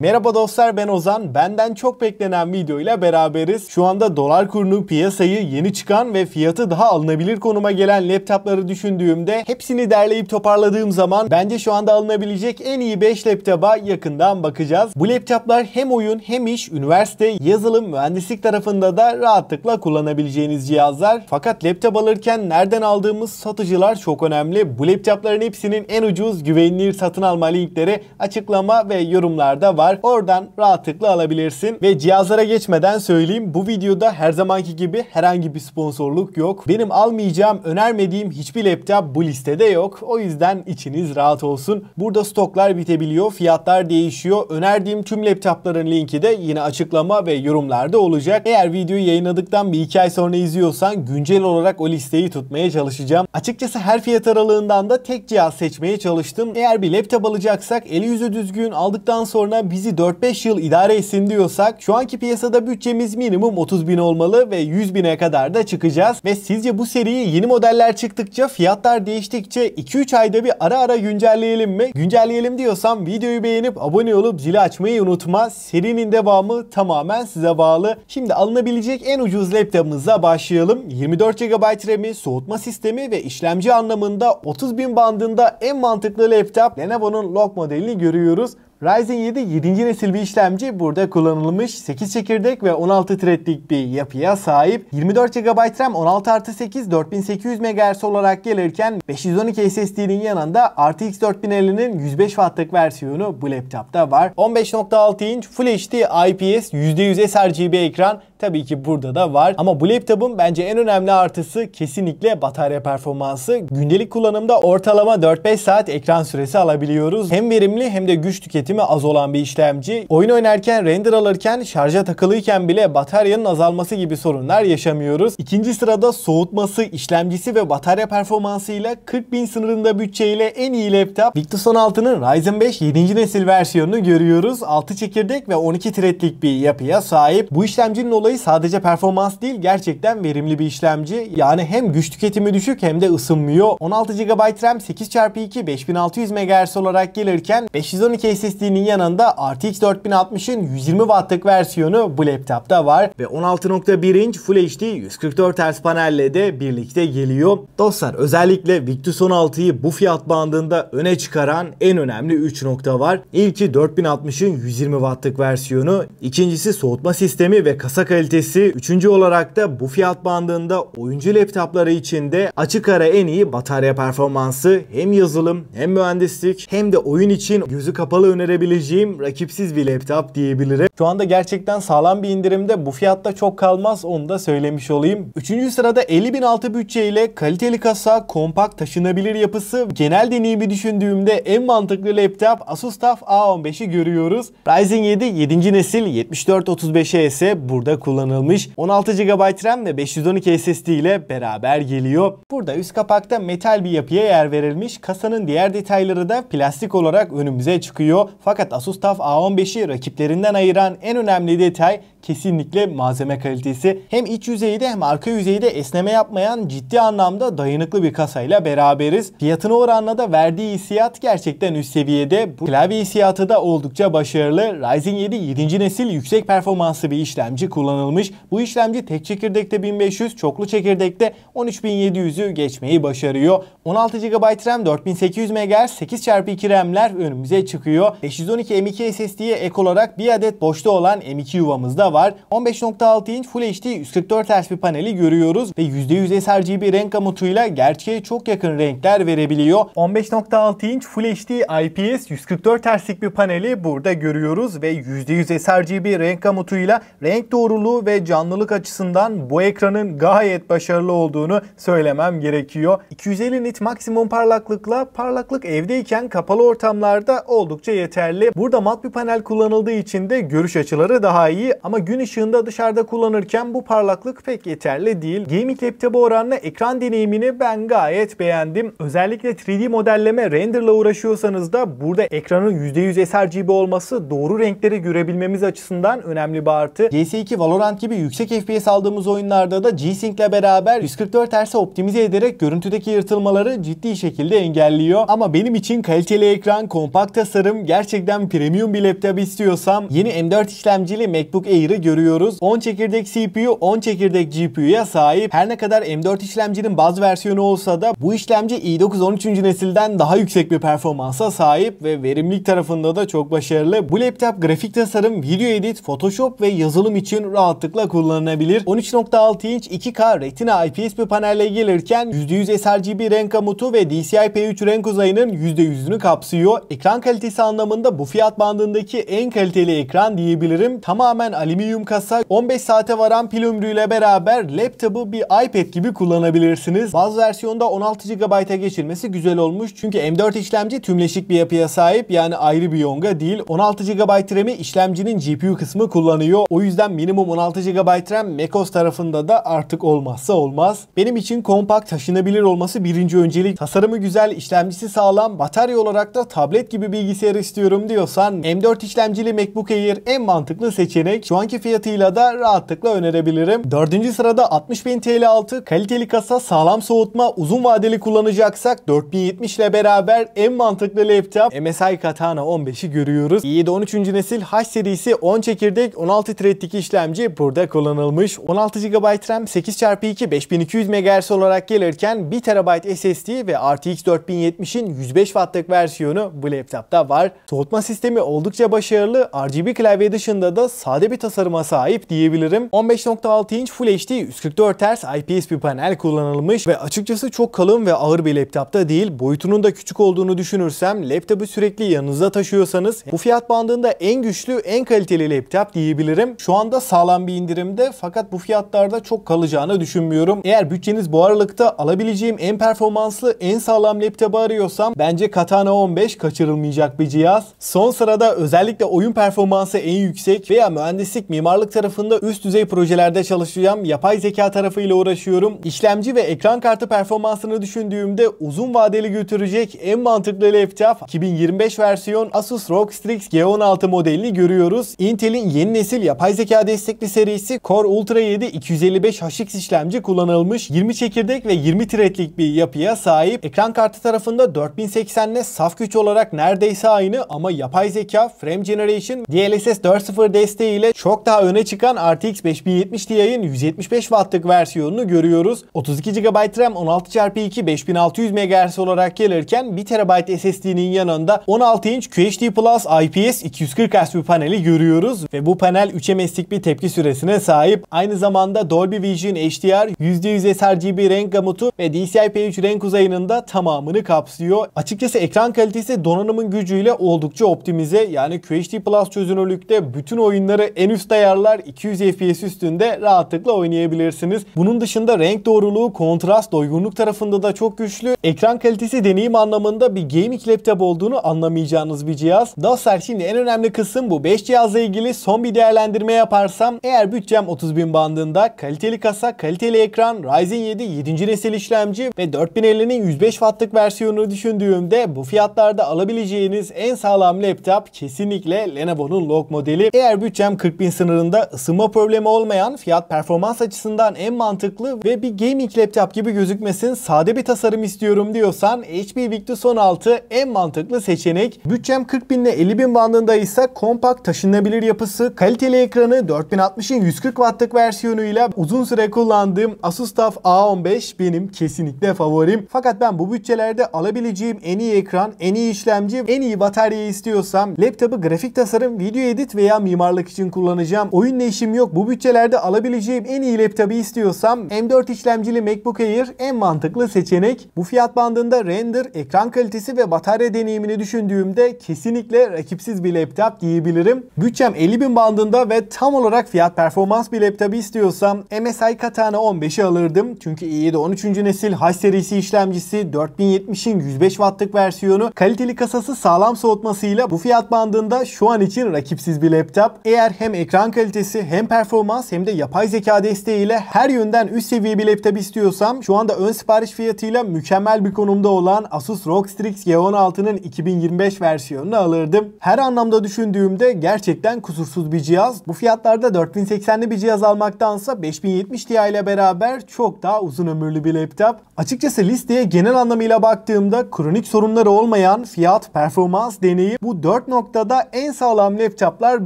Merhaba dostlar, ben Ozan. Benden çok beklenen video ile beraberiz. Şu anda dolar kurunu, piyasayı, yeni çıkan ve fiyatı daha alınabilir konuma gelen laptopları düşündüğümde hepsini derleyip toparladığım zaman bence şu anda alınabilecek en iyi 5 laptopa yakından bakacağız. Bu laptoplar hem oyun hem iş, üniversite, yazılım, mühendislik tarafında da rahatlıkla kullanabileceğiniz cihazlar. Fakat laptop alırken nereden aldığımız satıcılar çok önemli. Bu laptopların hepsinin en ucuz, güvenilir satın alma linkleri açıklama ve yorumlarda var. Oradan rahatlıkla alabilirsin. Ve cihazlara geçmeden söyleyeyim, bu videoda her zamanki gibi herhangi bir sponsorluk yok. Benim almayacağım, önermediğim hiçbir laptop bu listede yok. O yüzden içiniz rahat olsun. Burada stoklar bitebiliyor, fiyatlar değişiyor. Önerdiğim tüm laptopların linki de yine açıklama ve yorumlarda olacak. Eğer videoyu yayınladıktan bir 2 ay sonra izliyorsan güncel olarak o listeyi tutmaya çalışacağım. Açıkçası her fiyat aralığından da tek cihaz seçmeye çalıştım. Eğer bir laptop alacaksak, eli yüzü düzgün aldıktan sonra bizi 4-5 yıl idare etsin diyorsak, şu anki piyasada bütçemiz minimum 30.000 olmalı ve 100.000'e kadar da çıkacağız. Ve sizce bu seriyi yeni modeller çıktıkça, fiyatlar değiştikçe 2-3 ayda bir ara güncelleyelim mi? Güncelleyelim diyorsan videoyu beğenip abone olup zili açmayı unutma. Serinin devamı tamamen size bağlı. Şimdi alınabilecek en ucuz laptopımızla başlayalım. 24 GB RAM'i, soğutma sistemi ve işlemci anlamında 30.000 bandında en mantıklı laptop Lenovo'nun Log modelini görüyoruz. Ryzen 7 7. nesil bir işlemci burada kullanılmış. 8 çekirdek ve 16 threadlik bir yapıya sahip. 24 GB RAM 16+8 4800 MHz olarak gelirken 512 SSD'nin yanında RTX 4050'nin 105 Watt'lık versiyonu bu laptopta var. 15.6 inç Full HD IPS %100 sRGB ekran tabii ki burada da var. Ama bu laptopun bence en önemli artısı kesinlikle batarya performansı. Gündelik kullanımda ortalama 4-5 saat ekran süresi alabiliyoruz. Hem verimli hem de güç tüketimi az olan bir işlemci. Oyun oynarken, render alırken, şarja takılıyken bile bataryanın azalması gibi sorunlar yaşamıyoruz. İkinci sırada soğutması, işlemcisi ve batarya performansıyla 40.000 sınırında bütçeyle en iyi laptop Victus 16'nın Ryzen 5 7. nesil versiyonunu görüyoruz. 6 çekirdek ve 12 threadlik bir yapıya sahip. Bu işlemcinin olayı sadece performans değil, gerçekten verimli bir işlemci. Yani hem güç tüketimi düşük hem de ısınmıyor. 16 GB RAM 8x2 5600 MHz olarak gelirken 512 SSD'nin yanında RTX 4060'ın 120 Watt'lık versiyonu bu laptopta var ve 16.1 inç Full HD 144 Hz panelle de birlikte geliyor. Dostlar, özellikle Victus 16'yı bu fiyat bandında öne çıkaran en önemli 3 nokta var. İlki 4060'ın 120 Watt'lık versiyonu, ikincisi soğutma sistemi ve kasa kalitesi, üçüncü olarak da bu fiyat bandında oyuncu laptopları için de açık ara en iyi batarya performansı. Hem yazılım hem mühendislik hem de oyun için gözü kapalı önerebileceğim rakipsiz bir laptop diyebilirim. Şu anda gerçekten sağlam bir indirimde, bu fiyatta çok kalmaz, onu da söylemiş olayım. Üçüncü sırada 50.000 altı bütçeyle kaliteli kasa, kompakt, taşınabilir yapısı, genel deneyimi düşündüğümde en mantıklı laptop Asus TUF A15'i görüyoruz. Ryzen 7 7. nesil 7435HS burada kullanılmış. 16 GB RAM ve 512 SSD ile beraber geliyor. Burada üst kapakta metal bir yapıya yer verilmiş. Kasanın diğer detayları da plastik olarak önümüze çıkıyor. Fakat Asus TUF A15'i rakiplerinden ayıran en önemli detay kesinlikle malzeme kalitesi. Hem iç yüzeyde hem arka yüzeyde esneme yapmayan, ciddi anlamda dayanıklı bir kasayla beraberiz. Fiyatına oranla da verdiği hissiyat gerçekten üst seviyede. Bu klavye hissiyatı da oldukça başarılı. Ryzen 7 7. nesil yüksek performanslı bir işlemci kullanılmış. Bu işlemci tek çekirdekte 1500, çoklu çekirdekte 13700'ü geçmeyi başarıyor. 16 GB RAM, 4800 MHz, 8x2 RAM'ler önümüze çıkıyor. 512 M.2 SSD'ye ek olarak bir adet boşta olan M.2 yuvamız da var. 15.6 inç Full HD 144 Hz bir paneli görüyoruz ve %100 sRGB renk gamutuyla gerçeğe çok yakın renkler verebiliyor. 15.6 inç Full HD IPS 144 Hz'lik bir paneli burada görüyoruz ve %100 sRGB renk gamutuyla renk doğruluğu ve canlılık açısından bu ekranın gayet başarılı olduğunu söylemem gerekiyor. 250 nit maksimum parlaklıkla, parlaklık evdeyken kapalı ortamlarda oldukça yeterli. Burada mat bir panel kullanıldığı için de görüş açıları daha iyi ama gün ışığında dışarıda kullanırken bu parlaklık pek yeterli değil. Gaming laptopu oranla ekran deneyimini ben gayet beğendim. Özellikle 3D modelleme, renderla uğraşıyorsanız da burada ekranın %100 sRGB olması doğru renkleri görebilmemiz açısından önemli bir artı. CS2, Valorant gibi yüksek FPS aldığımız oyunlarda da G-Sync ile beraber 144 Hz'e optimize ederek görüntüdeki yırtılmaları ciddi şekilde engelliyor. Ama benim için kaliteli ekran, kompakt tasarım, gerçekten gerçekten premium bir laptop istiyorsam yeni M4 işlemcili MacBook Air'ı görüyoruz. 10 çekirdek CPU, 10 çekirdek GPU'ya sahip. Her ne kadar M4 işlemcinin baz versiyonu olsa da bu işlemci i9 13. nesilden daha yüksek bir performansa sahip ve verimlilik tarafında da çok başarılı. Bu laptop grafik tasarım, video edit, Photoshop ve yazılım için rahatlıkla kullanılabilir. 13.6 inç 2K Retina IPS bir panelle gelirken %100 sRGB renk gamutu ve DCI-P3 renk uzayının %100'ünü kapsıyor. Ekran kalitesi anlamında bu fiyat bandındaki en kaliteli ekran diyebilirim. Tamamen alüminyum kasa, 15 saate varan pil ömrüyle beraber laptopu bir iPad gibi kullanabilirsiniz. Bazı versiyonda 16 GB'a geçilmesi güzel olmuş. Çünkü M4 işlemci tümleşik bir yapıya sahip, yani ayrı bir yonga değil. 16 GB RAM'i işlemcinin GPU kısmı kullanıyor. O yüzden minimum 16 GB RAM macOS tarafında da artık olmazsa olmaz. Benim için kompakt, taşınabilir olması birinci öncelik. Tasarımı güzel, işlemcisi sağlam, batarya olarak da tablet gibi bilgisayar istiyorum diyorsan M4 işlemcili MacBook Air en mantıklı seçenek. Şu anki fiyatıyla da rahatlıkla önerebilirim. 4. sırada 60.000 TL altı kaliteli kasa, sağlam soğutma, uzun vadeli kullanacaksak 4070 ile beraber en mantıklı laptop MSI Katana 15'i görüyoruz. i7 13. nesil H serisi 10 çekirdek 16 threadlik işlemci burada kullanılmış. 16 GB RAM 8x2 5200 MHz olarak gelirken 1 TB SSD ve RTX 4070'in 105 Watt'lık versiyonu bu laptopta var. Soğutma sistemi oldukça başarılı. RGB klavye dışında da sade bir tasarıma sahip diyebilirim. 15.6 inç Full HD 144 Hz IPS bir panel kullanılmış ve açıkçası çok kalın ve ağır bir laptopta değil. Boyutunun da küçük olduğunu düşünürsem laptopu sürekli yanınızda taşıyorsanız bu fiyat bandında en güçlü, en kaliteli laptop diyebilirim. Şu anda sağlam bir indirimde fakat bu fiyatlarda çok kalacağını düşünmüyorum. Eğer bütçeniz bu aralıkta alabileceğim en performanslı, en sağlam laptopu arıyorsam bence Katana 15 kaçırılmayacak bir cihaz. Son sırada özellikle oyun performansı en yüksek veya mühendislik, mimarlık tarafında üst düzey projelerde çalışacağım, yapay zeka tarafıyla uğraşıyorum. İşlemci ve ekran kartı performansını düşündüğümde uzun vadeli götürecek en mantıklı laptop 2025 versiyon Asus ROG Strix G16 modelini görüyoruz. Intel'in yeni nesil yapay zeka destekli serisi Core Ultra 7 255HX işlemci kullanılmış. 20 çekirdek ve 20 threadlik bir yapıya sahip. Ekran kartı tarafında 4080 ile saf güç olarak neredeyse aynı ama yapay zeka, frame generation, DLSS 4.0 desteğiyle çok daha öne çıkan RTX 5070 Ti'nin 175 Watt'lık versiyonunu görüyoruz. 32 GB RAM 16x2 5600 MHz olarak gelirken 1 TB SSD'nin yanında 16 inç QHD Plus IPS 240 Hz bir paneli görüyoruz ve bu panel 3 MS'lik bir tepki süresine sahip. Aynı zamanda Dolby Vision HDR, %100 sRGB renk gamutu ve DCI-P3 renk uzayının da tamamını kapsıyor. Açıkçası ekran kalitesi donanımın gücüyle oldukça optimize. Yani QHD Plus çözünürlükte bütün oyunları en üst ayarlar 200 FPS üstünde rahatlıkla oynayabilirsiniz. Bunun dışında renk doğruluğu, kontrast, doygunluk tarafında da çok güçlü. Ekran kalitesi deneyim anlamında bir gaming laptop olduğunu anlamayacağınız bir cihaz. Dostlar, şimdi en önemli kısım bu. 5 cihazla ilgili son bir değerlendirme yaparsam eğer bütçem 30.000 bandında kaliteli kasa, kaliteli ekran, Ryzen 7 7. nesil işlemci ve 4050'nin 105 Watt'lık versiyonunu düşündüğümde bu fiyatlarda alabileceğiniz en sağlam laptop kesinlikle Lenovo'nun Log modeli. Eğer bütçem 40.000 sınırında, ısınma problemi olmayan, fiyat performans açısından en mantıklı ve bir gaming laptop gibi gözükmesin, sade bir tasarım istiyorum diyorsan HP Victus 16 en mantıklı seçenek. Bütçem 40.000 ile 50.000 bandındaysa kompakt, taşınabilir yapısı, kaliteli ekranı, 4060'in 140 Watt'lık versiyonuyla uzun süre kullandığım Asus TUF A15 benim kesinlikle favorim. Fakat ben bu bütçelerde alabileceğim en iyi ekran, en iyi işlemci, en iyi bataryayı istiyorsam laptopu grafik tasarım, video edit veya mimarlık için kullanacağım. Oyunla işim yok. Bu bütçelerde alabileceğim en iyi laptopu istiyorsam M4 işlemcili MacBook Air en mantıklı seçenek. Bu fiyat bandında render, ekran kalitesi ve batarya deneyimini düşündüğümde kesinlikle rakipsiz bir laptop diyebilirim. Bütçem 50.000 bandında ve tam olarak fiyat performans bir laptop istiyorsam MSI Katana 15'i alırdım. Çünkü i7 13. nesil H serisi işlemcisi, 4070'in 105 Watt'lık versiyonu, kaliteli kasası, sağlam soğutmasıyla bu fiyat bandında şu an için rakipsiz bir laptop. Eğer hem ekran kalitesi hem performans hem de yapay zeka desteğiyle her yönden üst seviye bir laptop istiyorsam şu anda ön sipariş fiyatıyla mükemmel bir konumda olan Asus ROG Strix G16'nın 2025 versiyonunu alırdım. Her anlamda düşündüğümde gerçekten kusursuz bir cihaz. Bu fiyatlarda 4080'li bir cihaz almaktansa 5070 Ti ile beraber çok daha uzun ömürlü bir laptop. Açıkçası listeye genel anlamıyla baktığımda kronik sorunları olmayan, fiyat, performans, deneyim deneyim. Bu 4 noktada en sağlam laptoplar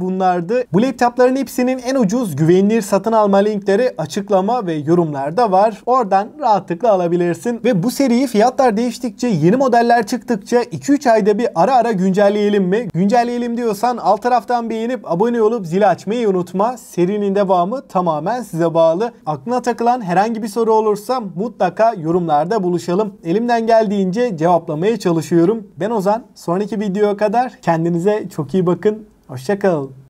bunlardı. Bu laptopların hepsinin en ucuz güvenilir satın alma linkleri açıklama ve yorumlarda var. Oradan rahatlıkla alabilirsin. Ve bu seriyi fiyatlar değiştikçe, yeni modeller çıktıkça 2-3 ayda bir ara ara güncelleyelim mi? Güncelleyelim diyorsan alt taraftan beğenip abone olup zili açmayı unutma. Serinin devamı tamamen size bağlı. Aklına takılan herhangi bir soru olursa mutlaka yorumlarda buluşalım. Elimden geldiğince cevaplamaya çalışıyorum. Ben Ozan. Sonraki videoya kadar kendinize çok iyi bakın. Hoşça kalın.